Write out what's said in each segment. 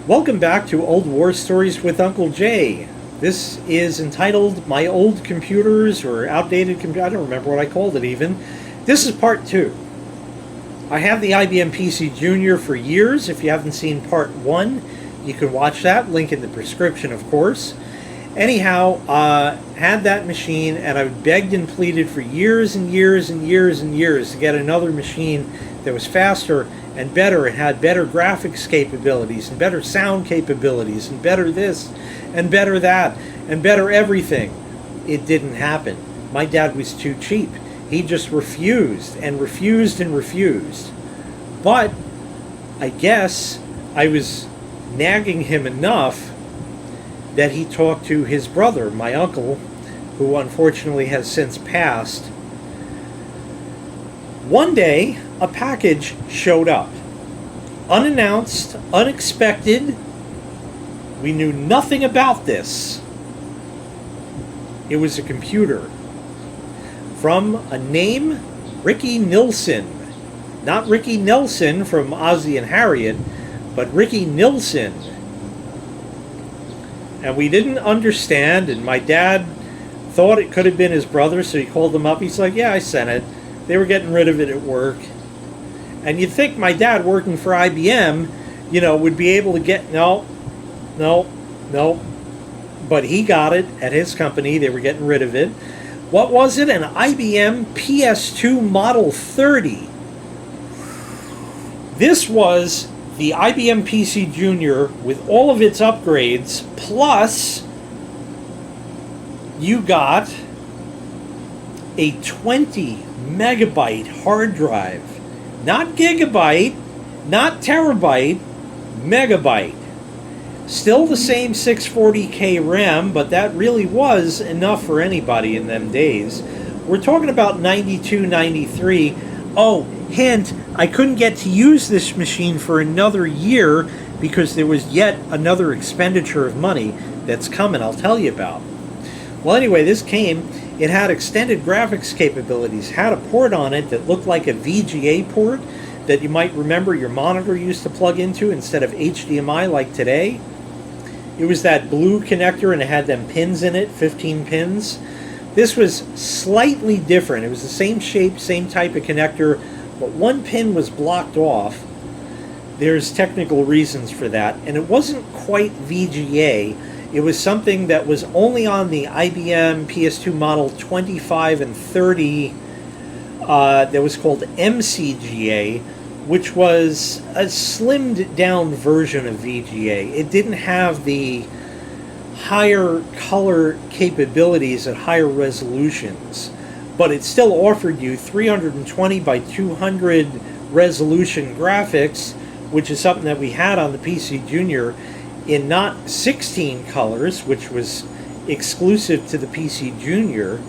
Welcome back to Old War Stories with Uncle Jay. This is entitled My Old Computers or Outdated Computers. I don't remember what I called it even. This is part 2. I have the IBM PC Junior for years. If you haven't seen part 1, you can watch that. Link in the description, of course. Anyhow, had that machine, and I begged and pleaded for years and years and years and years to get another machine that was faster and better and had better graphics capabilities and better sound capabilities and better this and better that and better everything. It didn't happen. My dad was too cheap. He just refused and refused and refused. But I guess I was nagging him enough that he talked to his brother, my uncle, who unfortunately has since passed. One day, a package showed up. Unannounced, unexpected. We knew nothing about this. It was a computer from a name, Ricky Nilsson. Not Ricky Nelson from Ozzie and Harriet, but Ricky Nilsson. And we didn't understand, and my dad thought it could have been his brother, so he called them up. He's like, yeah, I sent it. They were getting rid of it at work. And you'd think my dad working for IBM, would be able to get, no. But he got it at his company. They were getting rid of it. What was it? An IBM PS2 Model 30. This was the IBM PC Junior with all of its upgrades, plus you got a 20 megabyte hard drive. Not gigabyte, not terabyte, megabyte. Still the same 640K RAM, but that really was enough for anybody in them days. We're talking about 92, 93. Oh, hint, I couldn't get to use this machine for another year because there was yet another expenditure of money that's coming, I'll tell you about. Well, anyway, this came. It had extended graphics capabilities, had a port on it that looked like a VGA port that you might remember your monitor used to plug into instead of HDMI like today. It was that blue connector and it had them pins in it, 15 pins. This was slightly different. It was the same shape, same type of connector, but one pin was blocked off. There's technical reasons for that, and it wasn't quite VGA. It was something that was only on the IBM PS2 Model 25 and 30 that was called MCGA, which was a slimmed down version of VGA. It didn't have the higher color capabilities at higher resolutions, but it still offered you 320 by 200 resolution graphics, which is something that we had on the PC Junior in not 16 colors, which was exclusive to the PC Junior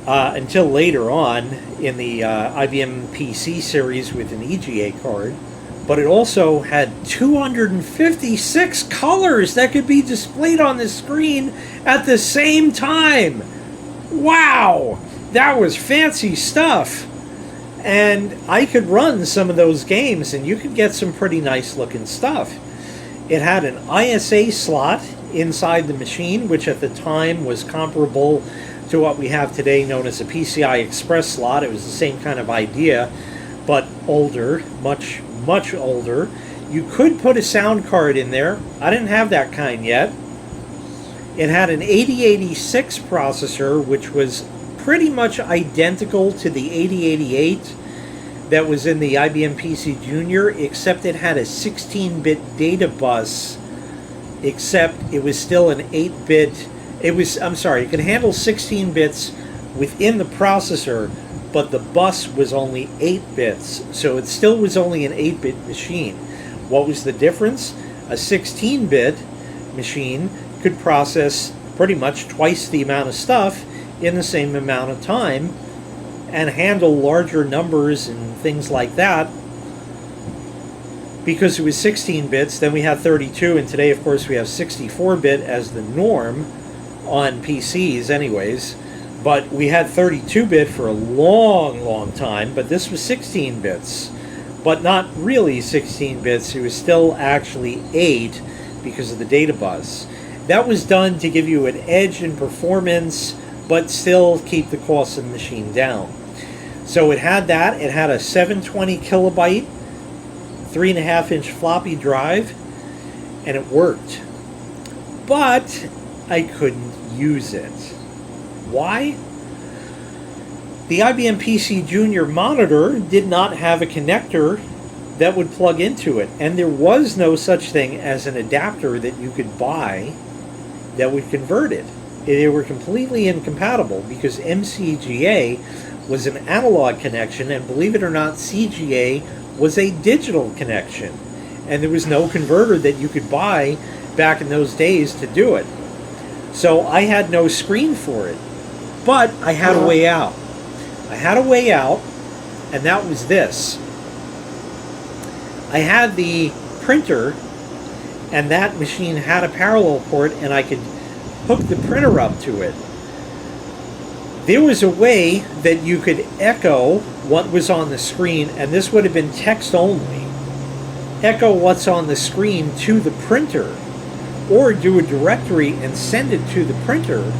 until later on in the IBM PC series with an EGA card. But it also had 256 colors that could be displayed on the screen at the same time. Wow! That was fancy stuff. And I could run some of those games, and you could get some pretty nice looking stuff. It had an ISA slot inside the machine, which at the time was comparable to what we have today known as a PCI Express slot. It was the same kind of idea, but older, much, much older. You could put a sound card in there. I didn't have that kind yet. It had an 8086 processor, which was pretty much identical to the 8088 that was in the IBM PC Junior, except it had a 16-bit data bus, except it was still an 8-bit. It could handle 16 bits within the processor, but the bus was only 8 bits, so it still was only an 8-bit machine. What was the difference? A 16-bit machine could process pretty much twice the amount of stuff in the same amount of time and handle larger numbers and things like that because it was 16 bits. Then we had 32, and today of course we have 64-bit as the norm on PCs anyways, but we had 32-bit for a long time, but this was 16 bits. but not really 16 bits. It was still actually 8 because of the data bus. That was done to give you an edge in performance, but still keep the cost of the machine down. So it had that. It had a 720 kilobyte, 3.5-inch floppy drive, and it worked. But I couldn't use it. Why? The IBM PC Junior monitor did not have a connector that would plug into it, and there was no such thing as an adapter that you could buy that would convert it. They were completely incompatible because MCGA was an analog connection, and believe it or not, CGA was a digital connection, and there was no converter that you could buy back in those days to do it. So I had no screen for it, but I had a way out. I had a way out, and that was this. I had the printer, and that machine had a parallel port, and I could hook the printer up to it. There was a way that you could echo what was on the screen, and this would have been text only. Echo what's on the screen to the printer, or do a directory and send it to the printer,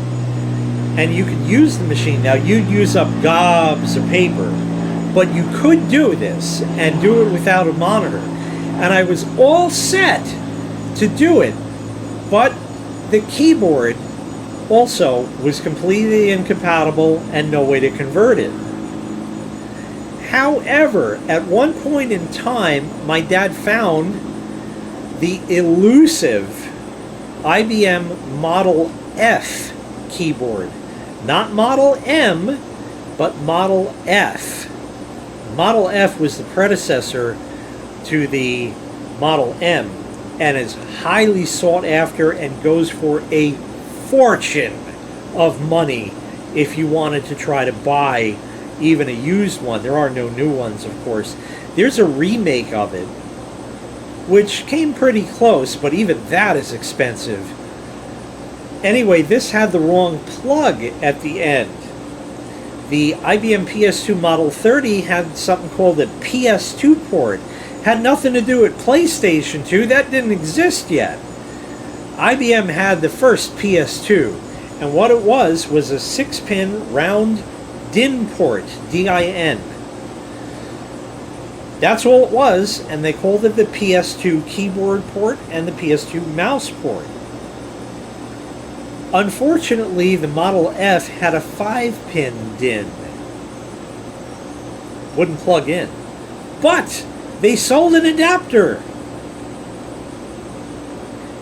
and you could use the machine. Now, you'd use up gobs of paper, but you could do this and do it without a monitor. And I was all set to do it, but the keyboard also was completely incompatible and no way to convert it. However, at one point in time, my dad found the elusive IBM Model F keyboard. Not Model M, but Model F. Model F was the predecessor to the Model M, and is highly sought after and goes for a fortune of money if you wanted to try to buy even a used one. There are no new ones, of course. There's a remake of it, which came pretty close, but even that is expensive. Anyway, this had the wrong plug at the end. The IBM PS2 Model 30 had something called a PS2 port. Had nothing to do with PlayStation 2. That didn't exist yet. IBM had the first PS2, and what it was a 6-pin round DIN port, D-I-N. That's all it was, and they called it the PS2 keyboard port and the PS2 mouse port. Unfortunately, the Model F had a 5-pin DIN. Wouldn't plug in. But they sold an adapter.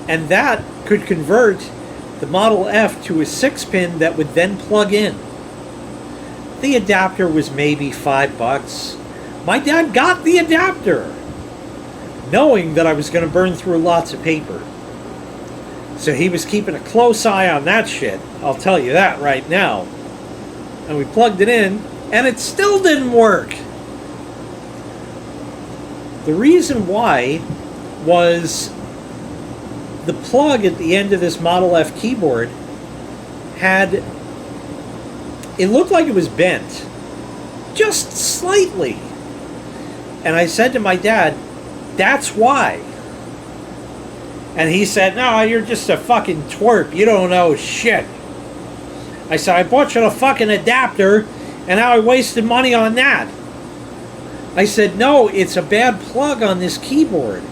And that could convert the Model F to a 6-pin that would then plug in. The adapter was maybe $5. My dad got the adapter, knowing that I was going to burn through lots of paper. So he was keeping a close eye on that shit, I'll tell you that right now. And we plugged it in, and it still didn't work. The reason why was the plug at the end of this Model F keyboard it looked like it was bent, just slightly. And I said to my dad, that's why. And he said, no, you're just a fucking twerp. You don't know shit. I said, I bought you a fucking adapter, and now I wasted money on that. I said, no, it's a bad plug on this keyboard.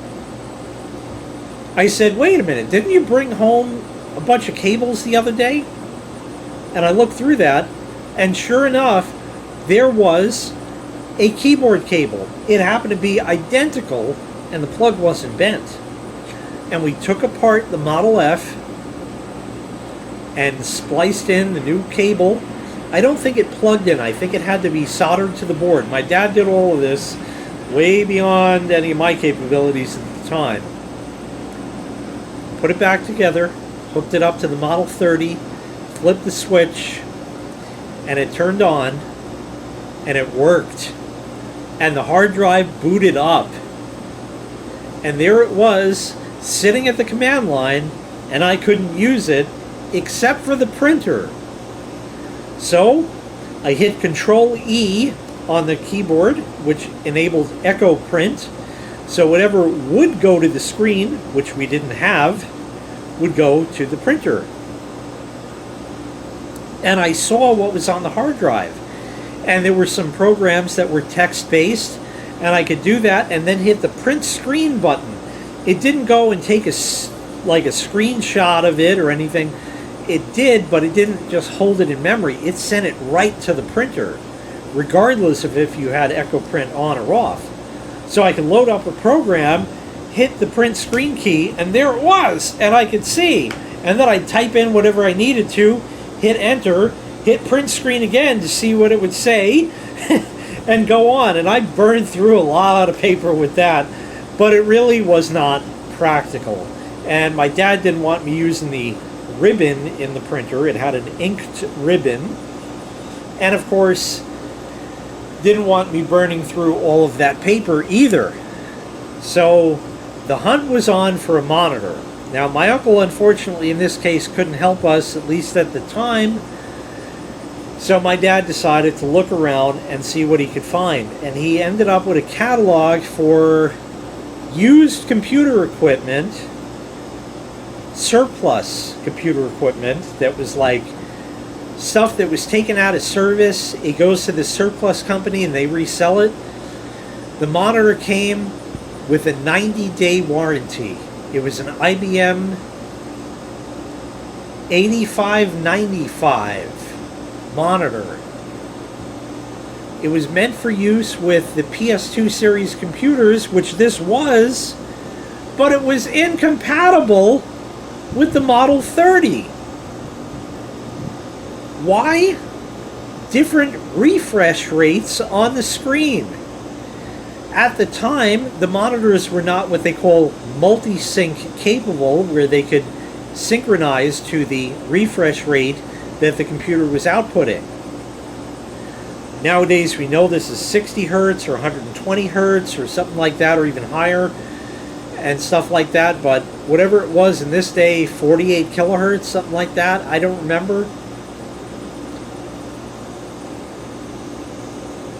I said, wait a minute, didn't you bring home a bunch of cables the other day? And I looked through that, and sure enough, there was a keyboard cable. It happened to be identical, and the plug wasn't bent. And we took apart the Model F and spliced in the new cable. I don't think it plugged in. I think it had to be soldered to the board. My dad did all of this way beyond any of my capabilities at the time. Put it back together, hooked it up to the Model 30, flipped the switch, and it turned on, and it worked. And the hard drive booted up. And there it was, sitting at the command line, and I couldn't use it except for the printer. So I hit Control E on the keyboard, which enabled echo print. So whatever would go to the screen, which we didn't have, would go to the printer. And I saw what was on the hard drive. And there were some programs that were text-based, and I could do that and then hit the print screen button. It didn't go and take a screenshot of it or anything. It did, but it didn't just hold it in memory. It sent it right to the printer, regardless of if you had echo print on or off. So I could load up a program, hit the print screen key, and there it was, and I could see. And then I'd type in whatever I needed to, hit enter, hit print screen again to see what it would say, and go on. And I burned through a lot of paper with that, but it really was not practical. And my dad didn't want me using the ribbon in the printer. It had an inked ribbon. And of course, didn't want me burning through all of that paper either. So the hunt was on for a monitor. Now, my uncle, unfortunately, in this case, couldn't help us, at least at the time. So my dad decided to look around and see what he could find. And he ended up with a catalog for used computer equipment, surplus computer equipment that was like stuff that was taken out of service. It goes to the surplus company and they resell it. The monitor came with a 90-day warranty. It was an IBM 8595 monitor. It was meant for use with the PS2 series computers, which this was, but it was incompatible with the Model 30. Why? Different refresh rates on the screen. At the time, the monitors were not what they call multi-sync capable, where they could synchronize to the refresh rate that the computer was outputting. Nowadays, we know this is 60 hertz or 120 hertz or something like that, or even higher, and stuff like that. But whatever it was in this day, 48 kilohertz, something like that, I don't remember.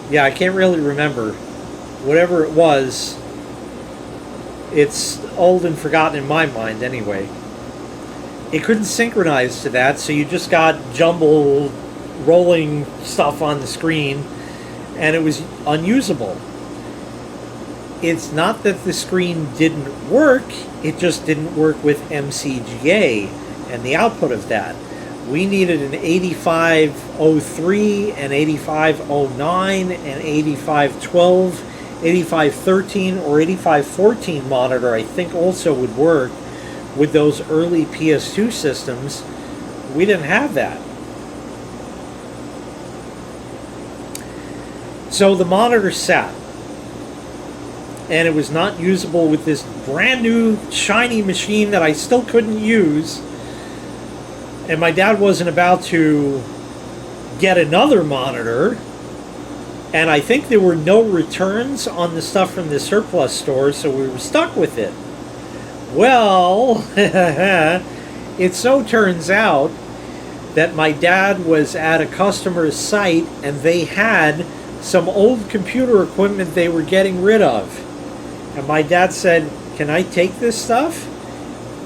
Yeah, I can't really remember. Whatever it was, it's old and forgotten in my mind anyway. It couldn't synchronize to that, so you just got jumbled, rolling stuff on the screen, and it was unusable. It's not that the screen didn't work, it just didn't work with MCGA and the output of that. We needed an 8503, an 8509, an 8512, 8513, or 8514 monitor, I think also would work with those early PS2 systems. We didn't have that. So the monitor sat, and it was not usable with this brand new shiny machine that I still couldn't use. And my dad wasn't about to get another monitor, and I think there were no returns on the stuff from the surplus store, so we were stuck with it. Well, it so turns out that my dad was at a customer's site and they had some old computer equipment they were getting rid of. And my dad said, "Can I take this stuff?"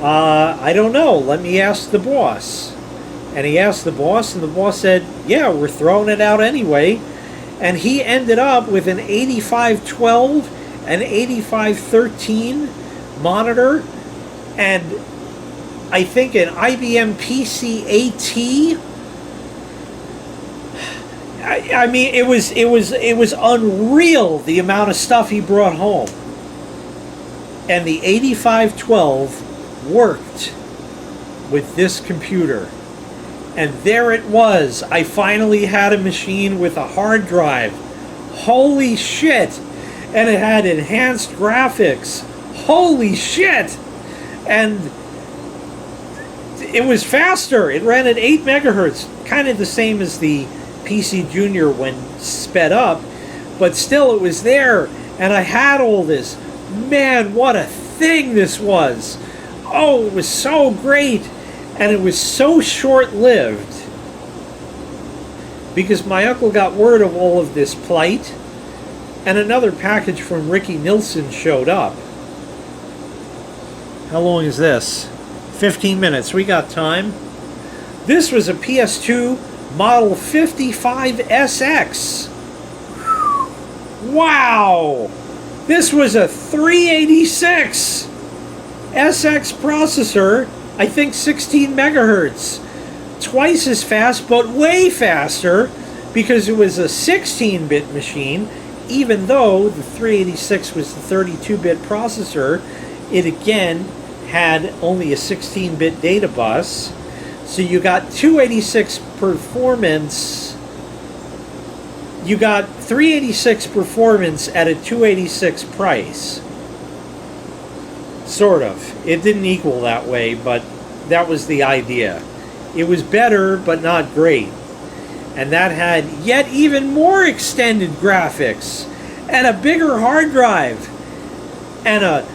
I don't know, let me ask the boss. And he asked the boss, and the boss said, "Yeah, we're throwing it out anyway." And he ended up with an 8512, an 8513 monitor, and I think an IBM PC-AT. I mean, it was unreal the amount of stuff he brought home. And the 8512 worked with this computer. And there it was. I finally had a machine with a hard drive. Holy shit! And it had enhanced graphics. Holy shit! And it was faster. It ran at 8 megahertz. Kind of the same as the PC Junior when sped up. But still, it was there. And I had all this. Man, what a thing this was. Oh, it was so great. And it was so short-lived because my uncle got word of all of this plight, and another package from Ricky Nilsson showed up. How long is this? 15 minutes. We got time. This was a PS2 Model 55SX. Wow! This was a 386 SX processor, I think 16 megahertz. Twice as fast, but way faster, because it was a 16-bit machine. Even though the 386 was the 32-bit processor, it again had only a 16-bit data bus. So you got 286 performance. You got 386 performance at a 286 price. Sort of. It didn't equal that way, but that was the idea. It was better, but not great. And that had yet even more extended graphics, and a bigger hard drive, and a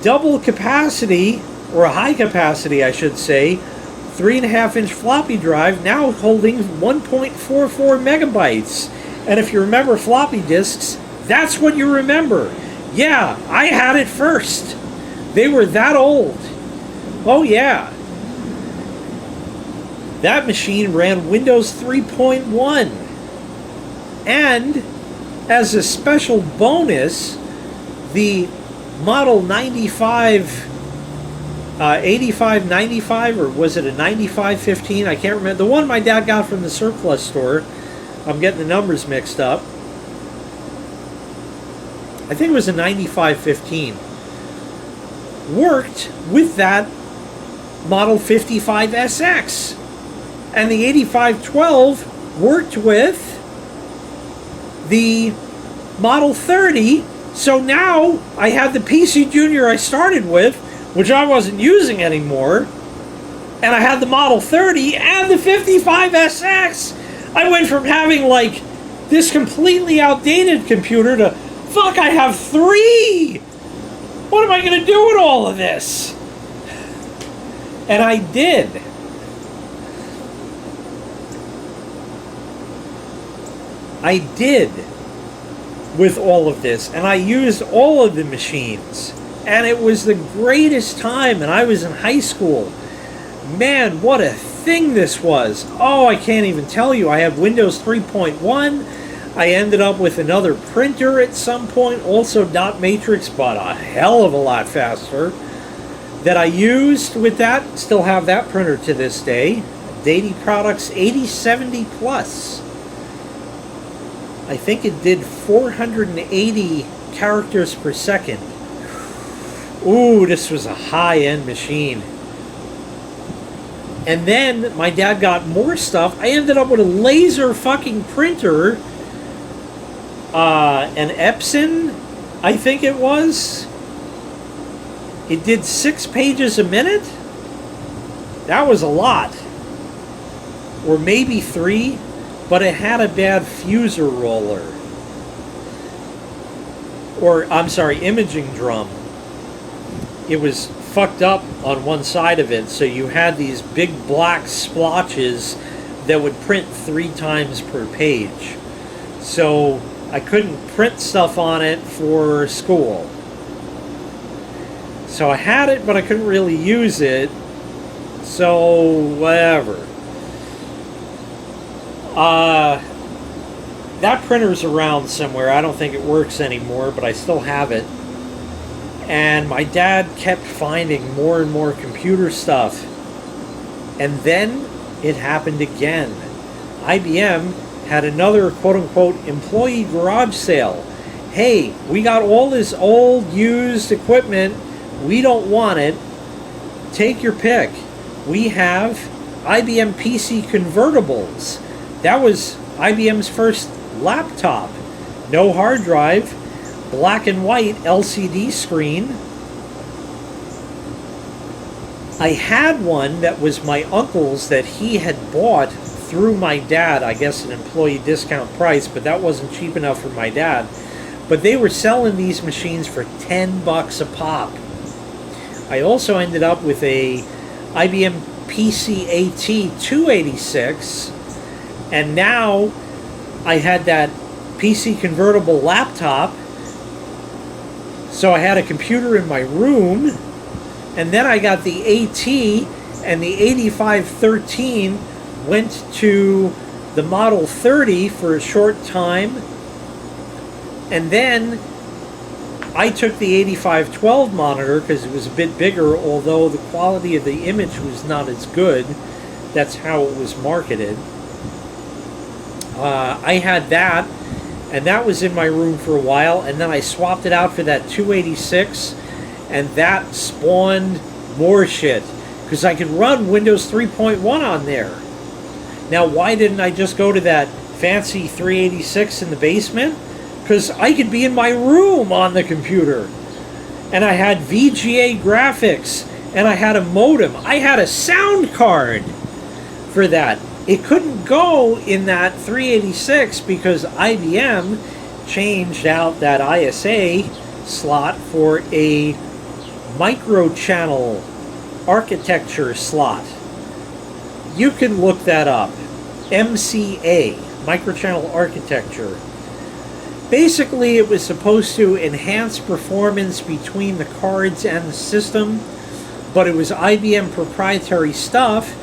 double capacity, or a high capacity, I should say, 3.5-inch floppy drive, now holding 1.44 megabytes. And if you remember floppy disks, that's what you remember. Yeah, I had it first. They were that old. Oh yeah. That machine ran Windows 3.1. And as a special bonus, the Model 8595, or was it a 9515? I can't remember. The one my dad got from the surplus store. I'm getting the numbers mixed up. I think it was a 9515. Worked with that Model 55SX. And the 8512 worked with the Model 30. So now I had the PC Junior I started with, which I wasn't using anymore, and I had the Model 30 and the 55SX. I went from having like this completely outdated computer to, fuck, I have 3! What am I going to do with all of this? And I did. I did with all of this, and I used all of the machines, and it was the greatest time, and I was in high school. Man, what a thing this was. Oh, I can't even tell you. I had Windows 3.1. I ended up with another printer at some point, also dot matrix, but a hell of a lot faster, that I used with that. Still have that printer to this day. Dady Products 8070 Plus. I think it did 480 characters per second. Ooh, this was a high-end machine. And then my dad got more stuff. I ended up with a laser fucking printer. An Epson, I think it was. It did 6 pages a minute. That was a lot. Or maybe 3. But it had a bad fuser roller. Or, I'm sorry, imaging drum. It was fucked up on one side of it, so you had these big black splotches that would print 3 times per page. So I couldn't print stuff on it for school. So I had it, but I couldn't really use it. So, whatever. That printer's around somewhere. I don't think it works anymore, but I still have it. And my dad kept finding more and more computer stuff. And then it happened again. IBM had another quote-unquote employee garage sale. Hey, we got all this old, used equipment. We don't want it. Take your pick. We have IBM PC convertibles. That was IBM's first laptop. No hard drive, black and white LCD screen. I had one that was my uncle's that he had bought through my dad, I guess an employee discount price, but that wasn't cheap enough for my dad. But they were selling these machines for $10 a pop. I also ended up with a IBM PC AT 286. And now I had that PC convertible laptop, so I had a computer in my room, and then I got the AT, and the 8513 went to the Model 30 for a short time, and then I took the 8512 monitor because it was a bit bigger, although the quality of the image was not as good. That's how it was marketed. I had that, and that was in my room for a while, and then I swapped it out for that 286, and that spawned more shit, because I could run Windows 3.1 on there. Now, why didn't I just go to that fancy 386 in the basement? Because I could be in my room on the computer. And I had VGA graphics, and I had a modem. I had a sound card for that. It couldn't go in that 386 because IBM changed out that ISA slot for a microchannel architecture slot. You can look that up. MCA, microchannel architecture. Basically, it was supposed to enhance performance between the cards and the system, but it was IBM proprietary stuff.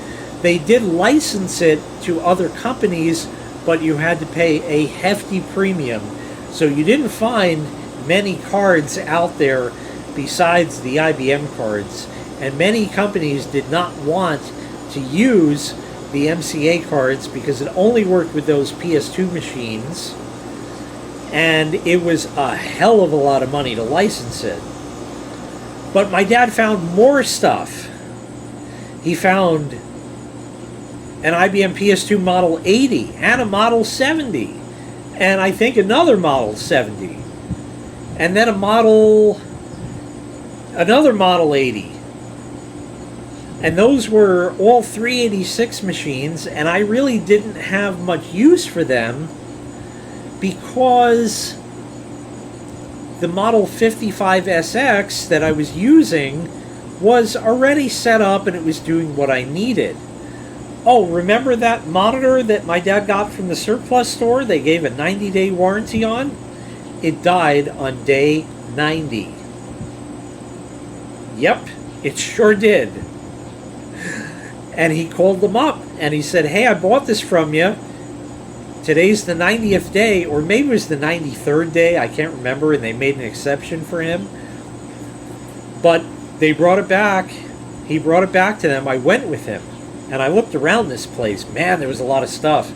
They did license it to other companies, but you had to pay a hefty premium. So you didn't find many cards out there besides the IBM cards. And many companies did not want to use the MCA cards because it only worked with those PS2 machines. And it was a hell of a lot of money to license it. But my dad found more stuff. He found an IBM PS2 Model 80 and a Model 70. And I think another Model 70. And then another Model 80. And those were all 386 machines, and I really didn't have much use for them because the Model 55SX that I was using was already set up and it was doing what I needed. Oh, remember that monitor that my dad got from the surplus store they gave a 90-day warranty on? It died on day 90. Yep, it sure did. And he called them up and he said, hey, I bought this from you. Today's the 90th day, or maybe it was the 93rd day, I can't remember, and they made an exception for him. But they brought it back. He brought it back to them. I went with him, and I looked around this place. Man, there was a lot of stuff.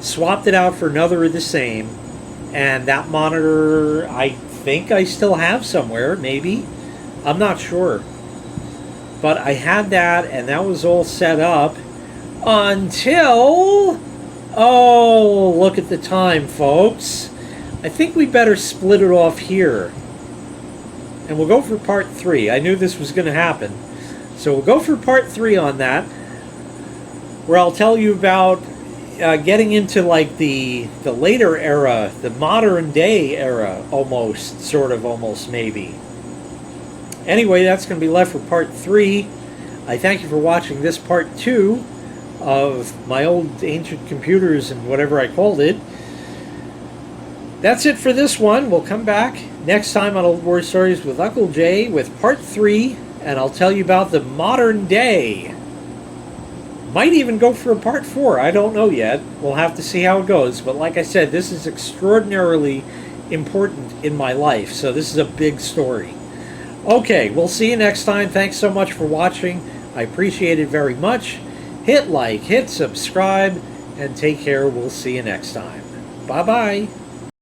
Swapped it out for another of the same, and that monitor I think I still have somewhere, maybe. I'm not sure. But I had that, and that was all set up. Until, oh, look at the time, folks. I think we better split it off here. And we'll go for part 3. I knew this was going to happen. So we'll go for part 3 on that, where I'll tell you about getting into like the later era, the modern day era, almost, sort of, almost, maybe. Anyway, that's going to be left for part 3. I thank you for watching this part 2 of my old ancient computers and whatever I called it. That's it for this one. We'll come back next time on Old War Stories with Uncle Jay with part 3, and I'll tell you about the modern day. Might even go for a part 4. I don't know yet. We'll have to see how it goes. But like I said, this is extraordinarily important in my life, so this is a big story. Okay, we'll see you next time. Thanks so much for watching. I appreciate it very much. Hit like, hit subscribe, and take care. We'll see you next time. Bye-bye.